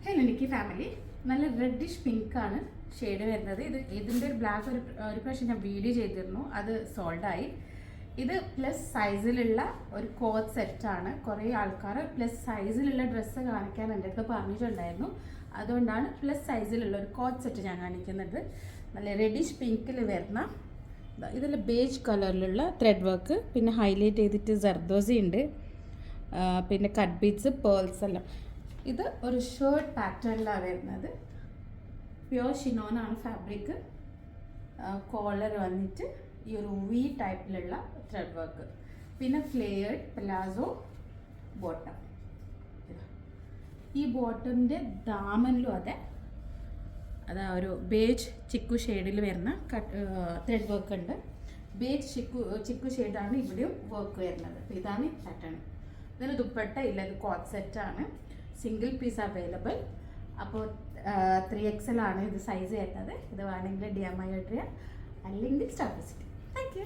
Hello Nikki family, നല്ല reddish pink ആണ് shade വരുന്നത്. ഇതിൻ്റെ ഒരു ബ്ലാക്ക് ഒരു പ്രാവശ്യം ഞാൻ വീഡിയോ ചെയ്തിരുന്നു, അത് സോൾഡായി. ഇത് പ്ലസ് സൈസിലുള്ള ഒരു കോട്ട് സെറ്റാണ്. കുറേ ആൾക്കാർ പ്ലസ് സൈസിലുള്ള ഡ്രസ്സ് കാണിക്കാൻ എൻ്റെ അടുത്ത് പറഞ്ഞിട്ടുണ്ടായിരുന്നു. അതുകൊണ്ടാണ് പ്ലസ് സൈസിലുള്ള ഒരു കോട്ട് സെറ്റ് ഞാൻ കാണിക്കുന്നത്. നല്ല റെഡിഷ് പിങ്കിൽ വരുന്ന ഇതിൽ ബേജ് കളറിലുള്ള ത്രെഡ് വർക്ക്, പിന്നെ ഹൈലൈറ്റ് ചെയ്തിട്ട് ജർദോസി ഉണ്ട്, പിന്നെ കട്ട് ബീഡ്സ്, പേൾസ് എല്ലാം. ഇത് ഒരു ഷർട്ട് പാറ്റേണിലാണ് വരുന്നത്. Pure ഷിനോനാണ് fabric. കോളർ വന്നിട്ട് ഈ ഒരു വി ടൈപ്പിലുള്ള ത്രെഡ് വർക്ക്, പിന്നെ ഫ്ലെയർഡ് പ്ലാസോ ബോട്ടം. ഈ ബോട്ടമിൻ്റെ ദാമനിലും അതാ ഒരു ബേജ് ചിക്കു ഷെയ്ഡിൽ വരുന്ന ത്രെഡ് വർക്ക് ഉണ്ട്. ബേജ് ചിക്കു ഷെയ്ഡാണ് ഇവിടെയും വർക്ക് വരുന്നത്. ഇതാണ് പാറ്റേൺ. ഇതിന് ദുപ്പട്ട ഇല്ല, ഇത് കോട്ട് സെറ്റാണ്. Single piece available. അപ്പോൾ 3XL ആണ് ഇത് സൈസ് വരുന്നത്. ഇത് വേണമെങ്കിൽ DMI ഓർഡർ ചെയ്യാം, അല്ലെങ്കിൽ സ്റ്റോക്ക് വിസിറ്റ്. Thank you.